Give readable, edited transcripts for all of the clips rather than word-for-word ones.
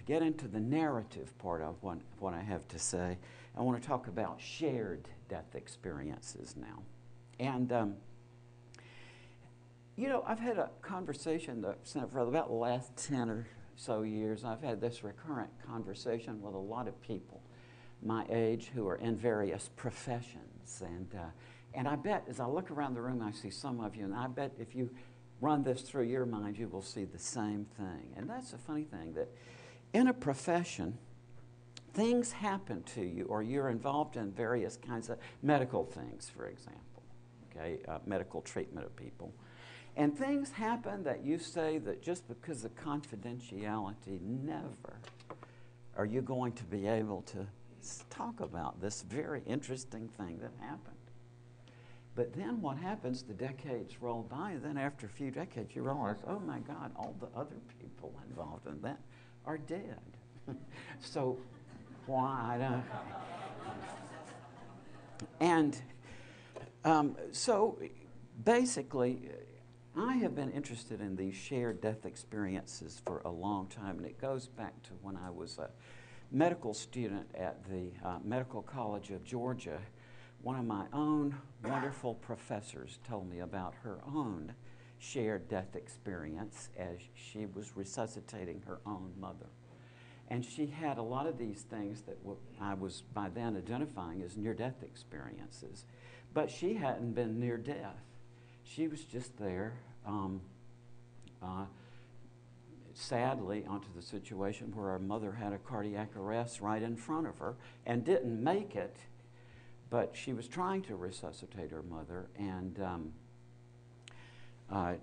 get into the narrative part of what I have to say, I want to talk about shared death experiences now. And, you know, I've had a conversation for about the last 10 or so years. I've had this recurrent conversation with a lot of people my age who are in various professions. And I bet as I look around the room, I see some of you, and I bet if you run this through your mind, you will see the same thing. And that's a funny thing, that in a profession, things happen to you, or you're involved in various kinds of medical things, for example, okay, medical treatment of people. And things happen that you say that just because of confidentiality, never are you going to be able to talk about this very interesting thing that happened. But then what happens, the decades roll by, and then after a few decades you realize, oh my God, all the other people involved in that are dead. So why? And so basically, I have been interested in these shared death experiences for a long time, and it goes back to when I was a medical student at the Medical College of Georgia. One of my own wonderful professors told me about her own shared death experience as she was resuscitating her own mother. And she had a lot of these things that I was by then identifying as near-death experiences. But she hadn't been near death. She was just there, sadly, onto the situation where her mother had a cardiac arrest right in front of her and didn't make it, but she was trying to resuscitate her mother, and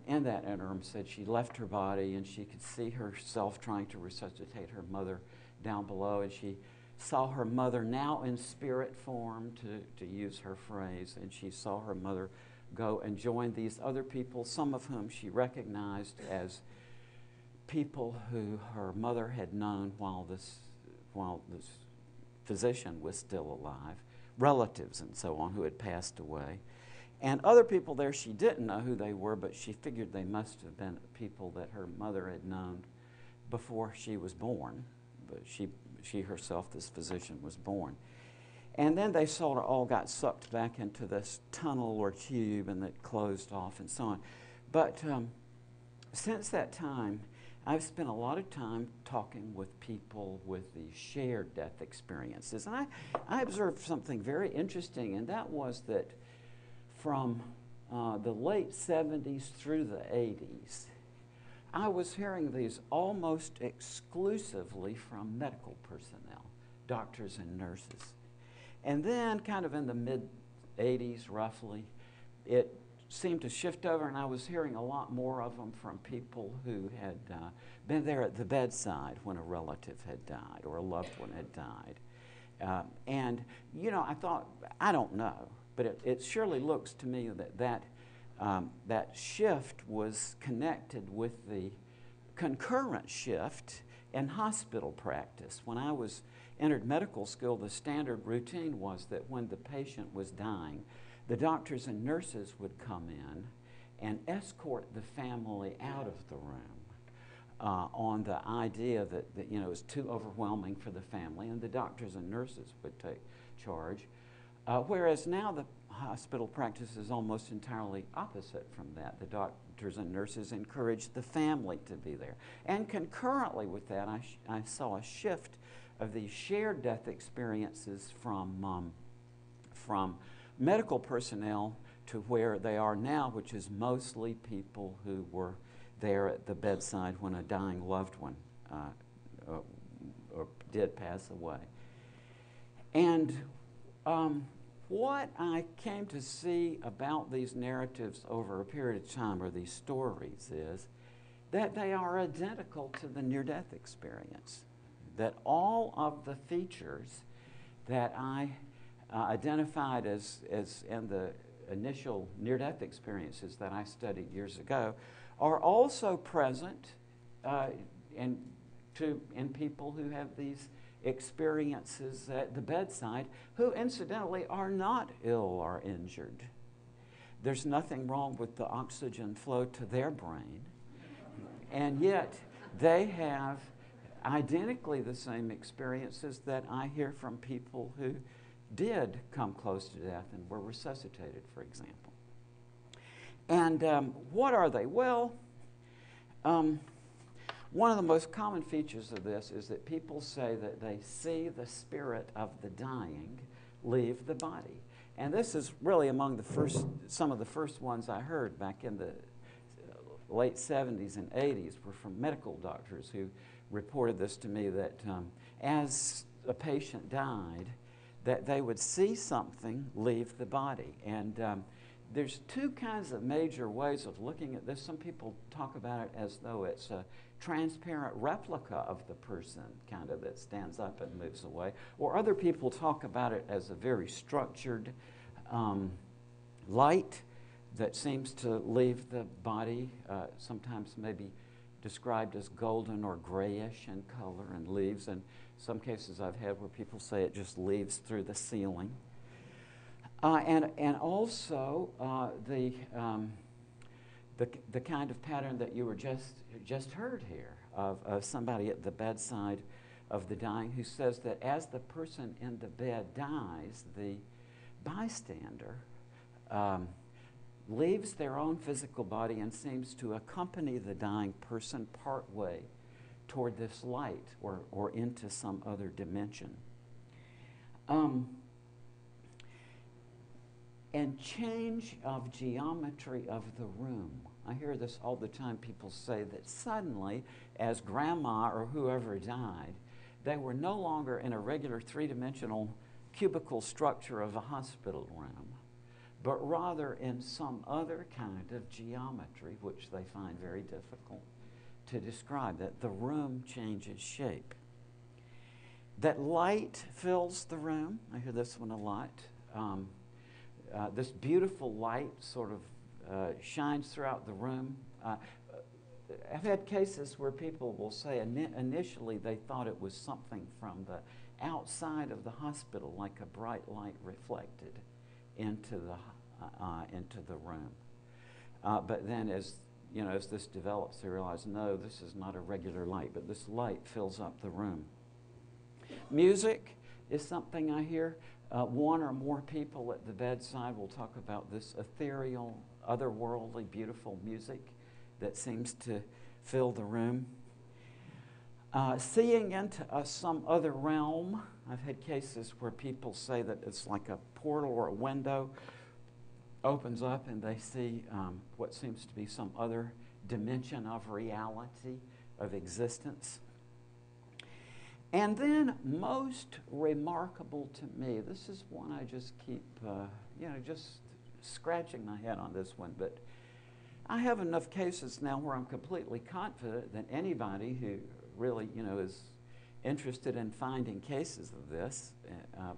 in that interim said she left her body and she could see herself trying to resuscitate her mother down below, and she saw her mother now in spirit form, to use her phrase, and she saw her mother go and join these other people, some of whom she recognized as people who her mother had known while this physician was still alive, relatives and so on who had passed away. And other people there she didn't know who they were, but she figured they must have been people that her mother had known before she was born. But she herself, this physician, was born. And then they sort of all got sucked back into this tunnel or tube, and it closed off and so on. But since that time, I've spent a lot of time talking with people with these shared death experiences. And I observed something very interesting, and that was that from the late 70s through the 80s, I was hearing these almost exclusively from medical personnel, doctors and nurses. And then kind of in the mid-80s, roughly, it seemed to shift over, and I was hearing a lot more of them from people who had been there at the bedside when a relative had died or a loved one had died. And, you know, I thought, I don't know, but it surely looks to me that shift was connected with the concurrent shift in hospital practice. When I entered medical school, the standard routine was that when the patient was dying, the doctors and nurses would come in and escort the family out of the room on the idea that you know, it was too overwhelming for the family, and the doctors and nurses would take charge. Whereas now the hospital practice is almost entirely opposite from that. The doctors and nurses encourage the family to be there. And concurrently with that, I saw a shift of these shared death experiences from medical personnel to where they are now, which is mostly people who were there at the bedside when a dying loved one or did pass away. And what I came to see about these narratives over a period of time, or these stories, is that they are identical to the near-death experience. That all of the features that I identified as in the initial near-death experiences that I studied years ago are also present in people who have these experiences at the bedside, who incidentally are not ill or injured. There's nothing wrong with the oxygen flow to their brain, and yet they have identically the same experiences that I hear from people who did come close to death and were resuscitated, for example. And what are they? Well, one of the most common features of this is that people say that they see the spirit of the dying leave the body. And this is really among the first, some of the first ones I heard back in the late 70s and 80s were from medical doctors who reported this to me, that as a patient died, that they would see something leave the body. And there's two kinds of major ways of looking at this. Some people talk about it as though it's a transparent replica of the person, kind of, that stands up and moves away. Or other people talk about it as a very structured light that seems to leave the body, sometimes maybe described as golden or grayish in color, and leaves. And some cases I've had where people say it just leaves through the ceiling. And also the kind of pattern that you were just heard here of somebody at the bedside of the dying who says that as the person in the bed dies, the bystander leaves their own physical body and seems to accompany the dying person partway toward this light or into some other dimension. And change of geometry of the room. I hear this all the time. People say that suddenly, as grandma or whoever died, they were no longer in a regular three-dimensional cubicle structure of a hospital room, but rather in some other kind of geometry, which they find very difficult to describe, that the room changes shape. That light fills the room. I hear this one a lot. This beautiful light sort of shines throughout the room. I've had cases where people will say initially they thought it was something from the outside of the hospital, like a bright light reflected into the room. But then as this develops, they realize, no, this is not a regular light, but this light fills up the room. Music is something I hear. One or more people at the bedside will talk about this ethereal, otherworldly, beautiful music that seems to fill the room. Seeing into some other realm. I've had cases where people say that it's like a portal or a window opens up and they see what seems to be some other dimension of reality, of existence. And then, most remarkable to me, this is one I just keep, just scratching my head on this one, but I have enough cases now where I'm completely confident that anybody who really, is interested in finding cases of this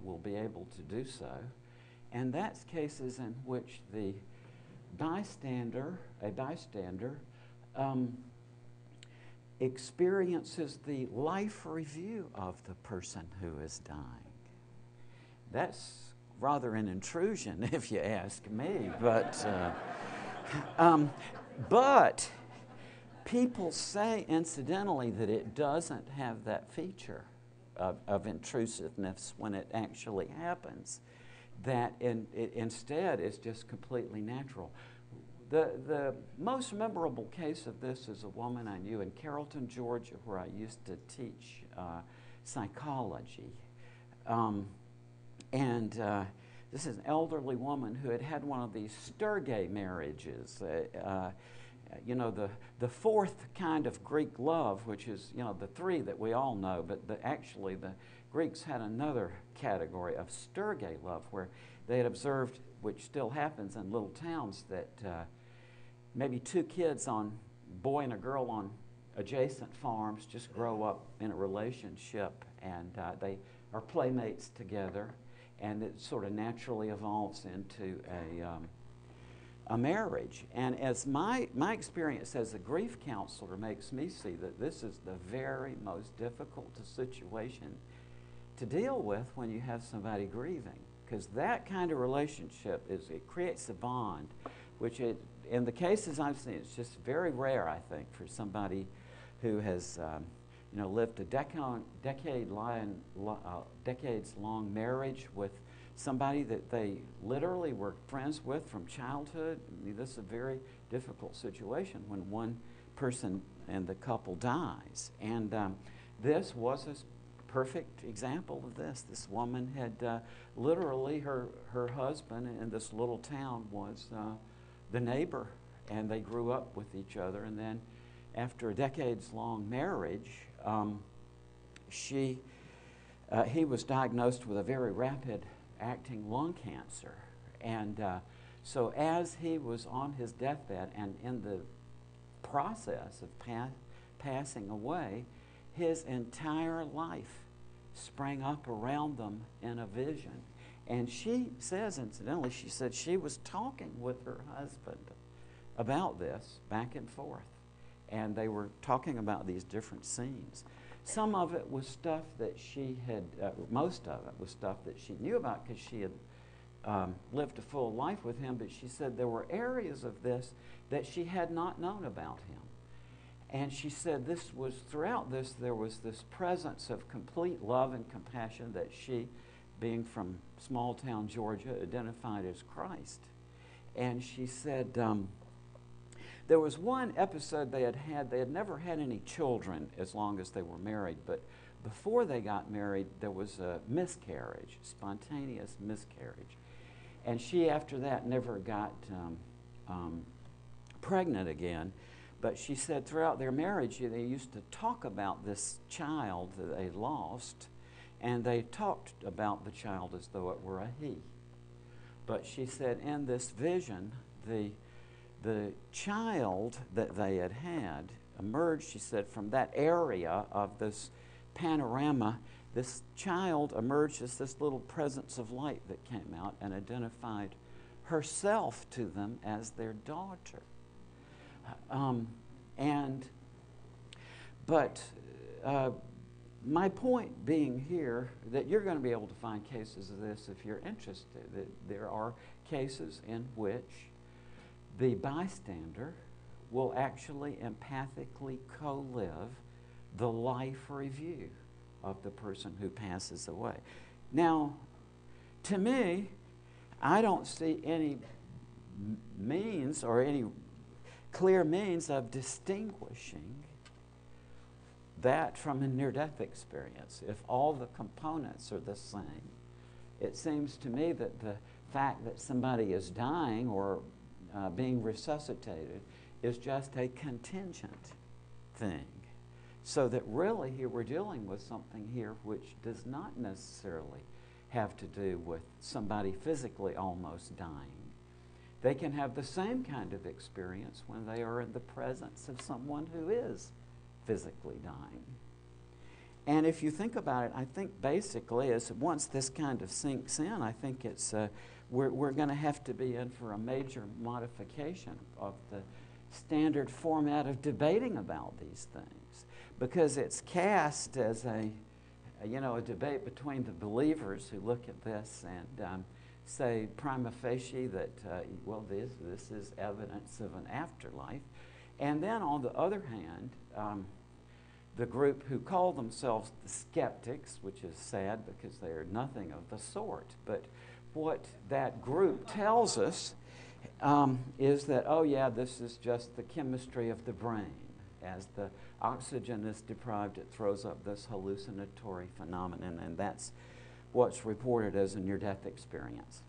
will be able to do so. And that's cases in which the bystander, experiences the life review of the person who is dying. That's rather an intrusion, if you ask me, but people say, incidentally, that it doesn't have that feature of intrusiveness when it actually happens, that it instead is just completely natural. The most memorable case of this is a woman I knew in Carrollton, Georgia, where I used to teach psychology. This is an elderly woman who had had one of these Sturgay marriages. The fourth kind of Greek love, which is, the three that we all know, but actually the Greeks had another category of Sturgay love where they had observed, which still happens in little towns, that maybe two kids, boy and a girl on adjacent farms, just grow up in a relationship, and they are playmates together, and it sort of naturally evolves into a marriage. And as my experience as a grief counselor makes me see that this is the very most difficult situation to deal with when you have somebody grieving, because that kind of relationship it creates a bond, which in the cases I've seen, it's just very rare, I think, for somebody who has lived a decades-long marriage with somebody that they literally were friends with from childhood. I mean, this is a very difficult situation when one person in the couple dies. And this was a perfect example of this. This woman had literally, her husband in this little town was the neighbor, and they grew up with each other. And then after a decades-long marriage, he was diagnosed with a very rapid-acting lung cancer. And so as he was on his deathbed and in the process of passing away, his entire life sprang up around them in a vision. And she says, incidentally, she said she was talking with her husband about this back and forth. And they were talking about these different scenes. Some of it was stuff that she had, most of it was stuff that she knew about because she had lived a full life with him, but she said there were areas of this that she had not known about him. And she said throughout this, there was this presence of complete love and compassion that she, being from small town Georgia, identified as Christ. And she said there was one episode they had never had any children as long as they were married, but before they got married, there was a miscarriage, spontaneous miscarriage. And she, after that, never got pregnant again. But she said throughout their marriage, they used to talk about this child that they lost, and they talked about the child as though it were a he. But she said in this vision, the child that they had emerged, she said, from that area of this panorama. This child emerged as this little presence of light that came out and identified herself to them as their daughter. My point being here that you're going to be able to find cases of this if you're interested. That there are cases in which the bystander will actually empathically co-live the life review of the person who passes away. Now, to me, I don't see any means or any clear means of distinguishing that from a near-death experience. If all the components are the same, it seems to me that the fact that somebody is dying or being resuscitated is just a contingent thing. So that really here we're dealing with something here which does not necessarily have to do with somebody physically almost dying. They can have the same kind of experience when they are in the presence of someone who is physically dying. And if you think about it, I think basically as once this kind of sinks in, I think it's we're going to have to be in for a major modification of the standard format of debating about these things, because it's cast as a debate between the believers who look at this and say prima facie that this is evidence of an afterlife, and then on the other hand, the group who call themselves the skeptics, which is sad because they are nothing of the sort, but what that group tells us is that, oh yeah, this is just the chemistry of the brain. As the oxygen is deprived, it throws up this hallucinatory phenomenon, and that's what's reported as a near-death experience.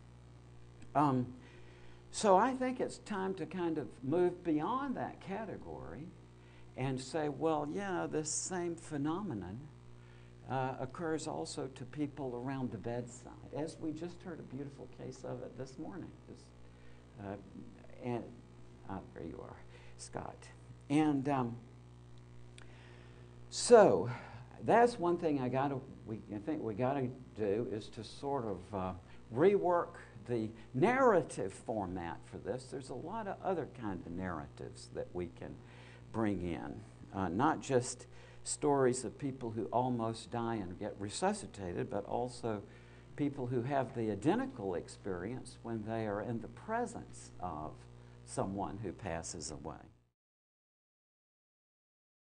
So I think it's time to kind of move beyond that category and say, well, yeah, this same phenomenon occurs also to people around the bedside, as we just heard a beautiful case of it this morning. There you are, Scott. And so that's one thing I think we got to do is to sort of rework the narrative format for this. There's a lot of other kind of narratives that we can bring in, not just stories of people who almost die and get resuscitated, but also people who have the identical experience when they are in the presence of someone who passes away.